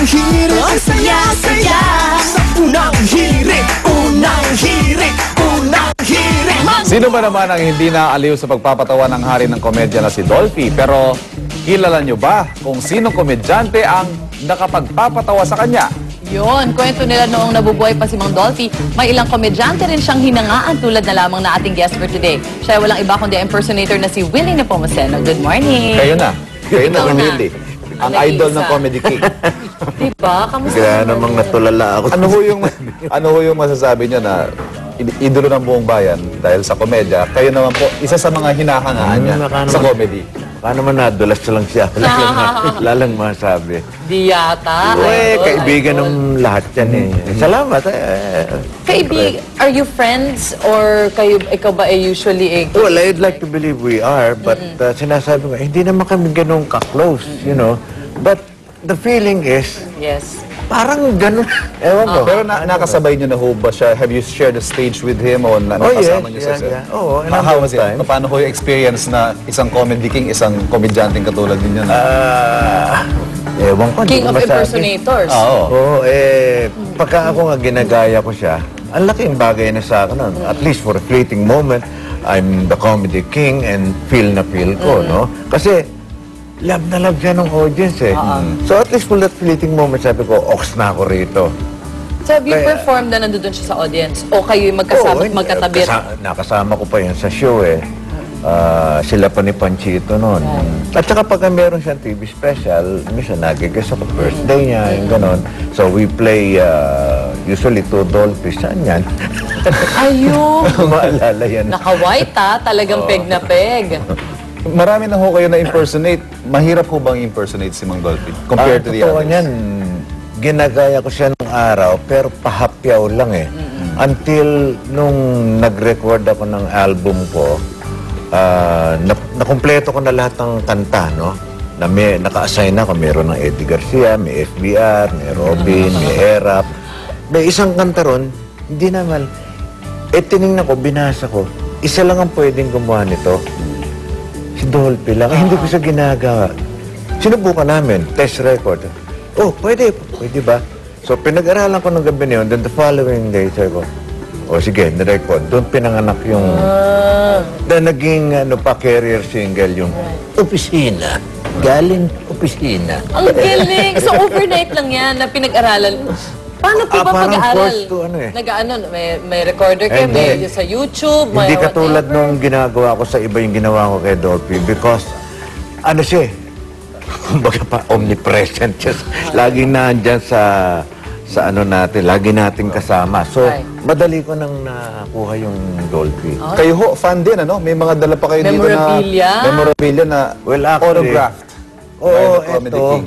hirit, ang saya-saya. Sa unang hirit, unang hirit, unang hirit. Sino ba naman ang hindi naaaliw sa pagpapatawa ng hari ng komedya na si Dolphy? Pero kilala nyo ba kung sinong komedyante ang nakapagpapatawa sa kanya? Yun, kwento nila noong nabubuhay pa si Mang Dolphy, may ilang komedyante rin siyang hinangaan tulad na lamang na ating guest for today. Siya walang iba kundi impersonator na si Willie Nepomuceno. Good morning! Kayo na Willie. Ang Ang idol ng nag-iisa. Comedy King. Diba? Kamusta Kaya naman namang yun? natulala ako. Ano ho yung masasabi nyo na idolo ng buong bayan dahil sa komedya? Kayo naman po, isa sa mga hinahangaan niya sa comedy. Paano man nadulas lang siya? Lalang masabi. Di yata. Uy, Idol, kaibigan idol. ng lahat yan eh. Salamat. Are you friends or ikaw ba usually Well, I'd like to believe we are, but sinasabi ko, hindi naman kami ganun ka-close, you know. But the feeling is, Yes. parang ganun. Ewan ko. Pero nakasabay nyo na ho ba siya? Have you shared the stage with him o nakasama nyo sa set? yeah. Oo, a How number was of it? times. Paano ho yung experience na isang comedy king, isang komedyanteng katulad ninyo na? Ewan ko, hindi King ko of masabi. impersonators. Oo. Oo, pagka ako nga ginagaya ko siya, ang laking bagay na sa akin nun. At least for a fleeting moment, I'm the comedy king and feel na feel ko, no? Kasi, love na love siya ng audience eh. So at least for that fleeting moment, sabi ko, ox na ako rito. So have you Kaya- performed na nandun siya sa audience? O kayo magkasama at magkatabit? Nakasama ko pa yan sa show eh. Sila pa ni Panchito noon. At saka pagka meron siyang TV special, minsan nagigess ako, birthday niya, yung ganon. So we play usually 2 Dolphys. Saan yan? Ayun! Maalala yan. Naka-white talagang peg na peg. Marami na ho kayo na impersonate. Mahirap ho bang impersonate si Mang Dolphy compared to the Totoo others? niyan, ginagaya ko siya nung araw, pero pahapyaw lang eh. Until nung nag-record ako ng album ko, nakumpleto ko na lahat ng kanta, no? Na naka-assign ako. Meron ng Eddie Garcia, may FBR, may Robin, may Erap. May isang kanta ron, hindi naman. Tinignan ko, binasa ko, isa lang ang pwedeng gumawa nito. Si Dolphy lang. Hindi ko siya ginagawa. Sinubukan namin, test record. Oh, pwede ba? So, pinag-aralan ko ng gabi na yun. Then the following day, sabi ko, sige, nirecord. Doon pinanganak yung... Then naging carrier single yung Opisina. Galing Opisina. Ang galing! So overnight lang yan na pinag-aralan. Paano po ba parang pag-aaral? forced to May recorder kayo, may Hindi. sa YouTube, may Hindi katulad whatever. nung ginagawa ko sa iba yung ginawa ko kay Dolphy because ano siya eh, kumbaga pa omnipresent siya. Laging nandyan sa ano natin, lagi nating kasama. So, Right. madali ko nang nakuha yung Dolphy. Kayo ho, fan din, ano? May mga dala pa kayo dito na... Memorabilia? Memorabilia na Well, actually, autographed. by Oo, the Comedy eto. King.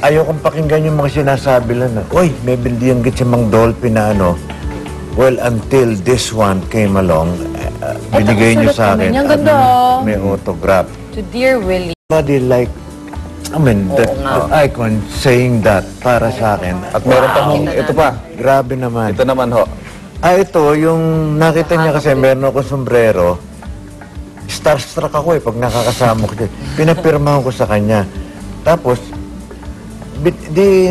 Ayokong pakinggan yung mga sinasabi lang na, uy, may bildiyang git si Mang Dolphy na ano. Well, until this one came along, binigay niyo sa akin. Ang ganda. May autograph. To Dear Willie. Somebody like, that icon saying that para sa akin. At meron pa hong, ito pa. Grabe naman. Ito naman ho. Ito, yung nakita niya kasi meron ako sombrero. Starstruck ako pag nakakasama ko dyan. Pinapirmahan ko sa kanya. Tapos,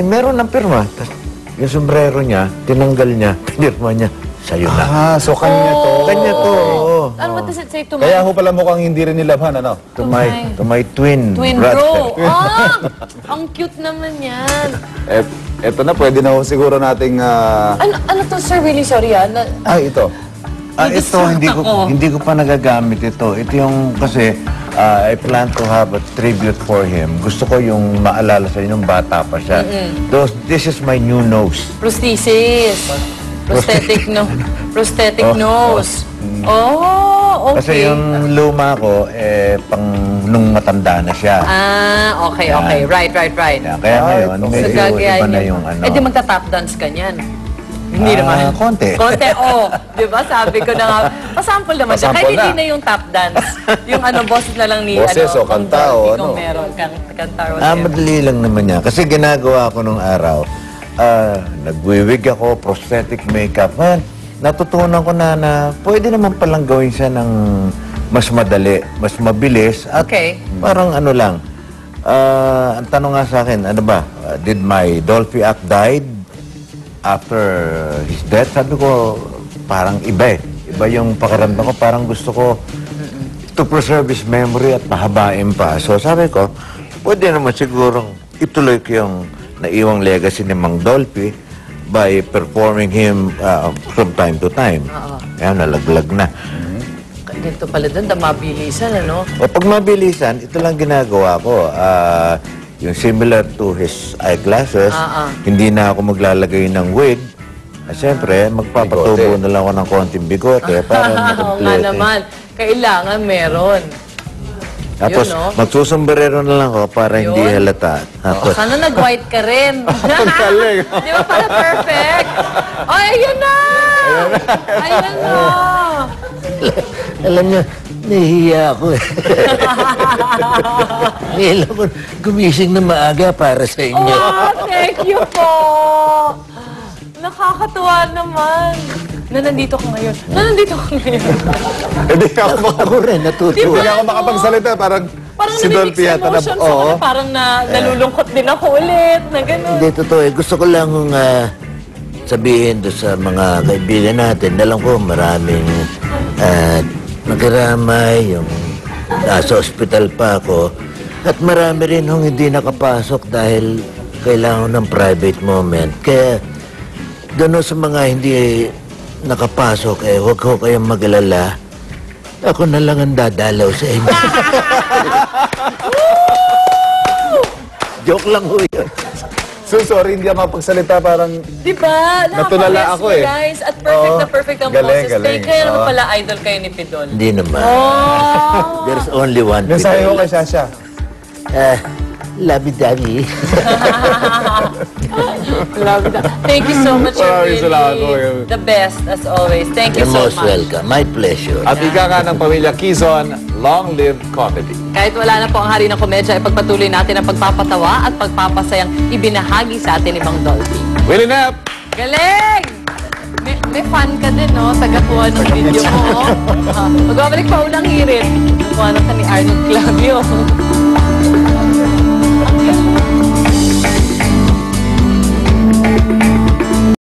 meron ng pirma. Tapos, yung sombrero niya, tinanggal niya, pinirma niya. Sa'yo na. So kanya to. Kanya to, oo. Ano, what does it say to Kaya ho pala mukhang hindi rin nilabhan, ano? To my twin bro? brother. Ang cute naman yan. Ito na, pwede na ho siguro nating... Ano to, Sir Willie? Sorry ito. Ito, hindi ko pa nagagamit ito. Ito yung, kasi, I plan to have a tribute for him. Gusto ko yung maalala sa inyo, bata pa siya. This is my new nose. Prosthesis. Prosthetic nose. Oh, okay. Kasi yung luma ko, pang nung matanda na siya. Okay. Right. Kaya ngayon, So, medyo gagayahin iba na niya. yung ano. Di magta-tap dance ka niyan. Hindi naman. Konti. Di ba? Sabi ko na nga, pasample naman siya. Pasample Kahit hindi na. na yung tap dance. Yung boses na lang ni, Boses o kung kanta o Dolphy, ano. kung meron kang kanta or whatever. Madali lang naman niya. Kasi ginagawa ko nung araw, nagwiwig ako, prosthetic makeup. Natutunan ko na pwede naman palang gawin siya ng mas madali, mas mabilis. At Okay. parang ano lang, Ang tanong nga sa akin, ano ba, did my Dolphy act died after his death? Sabi ko, parang iba eh. Iba yung pakiramdam ko, parang gusto ko to preserve his memory at mahabain pa. So sabi ko, pwede naman sigurong ituloy ko yung naiwang legacy ni Mang Dolphy by performing him from time to time. Kaya nalaglag na. Dito pala doon, mabilisan, ano? O pag mabilisan, ito lang ginagawa ko. Yung similar to his eyeglasses, hindi na ako maglalagay ng wig. Siyempre, magpapatubo na lang ako ng konting bigote para Oo nga makomplete. naman. Kailangan meron. Tapos, Yun, no? magsusombrero na lang ako para hindi Yun. halata. Tapos, Sana nag-white ka rin. Di ba pala perfect? Ay, ayun na! Ayun na! Alam niyo, nahihiya ako eh. Ngayon ako gumising na maaga para sa inyo. Oh, thank you po! Nakakatuwa naman. Na nandito ka ngayon. Hindi ako Ako rin, natutuwa. Hindi ako makapagsalita. Parang Parang si Dolphy nami-mix yata na... emotions ako na parang nalulungkot din ako ulit. Na gano'n. Hindi, totoo eh. Gusto ko lang sabihin doon sa mga kaibigan natin. Alam ko maraming nagkaramay, yung nasa ospital pa ako. At marami rin hong hindi nakapasok dahil kailangan ng private moment. Kaya gano'n sa mga hindi nakapasok, huwag ko kayong mag-alala. Ako na lang ang dadalaw sa inyo. Joke lang ho yun. So sorry, hindi ako mapagsalita. Parang Diba? Natulala ako eh. Guys, at perfect na perfect ang Galing, boses. galing. Kaya naman Oo. pala idol kayo ni Pidol. Hindi naman. Oh! There's only one mensahe ko Pidol. kay Sasha. Labi-dabi. Love that. Thank you so much, Maraming salamat po. really. The best, as always. Thank you You're so most much. welcome. My pleasure. At ika nga ng pamilya Quezon, long live comedy. Kahit wala na po ang hari ng komedya, ipagpatuloy natin ang pagpapatawa at pagpapasayang ibinahagi sa atin ni Mang Dolphy. Willie Knapp! Galing! May fan ka din, no? Sa gakuha ng video mo. Magbabalik pa ulang hirit. Gakuha na ka ni Arnold Clavio.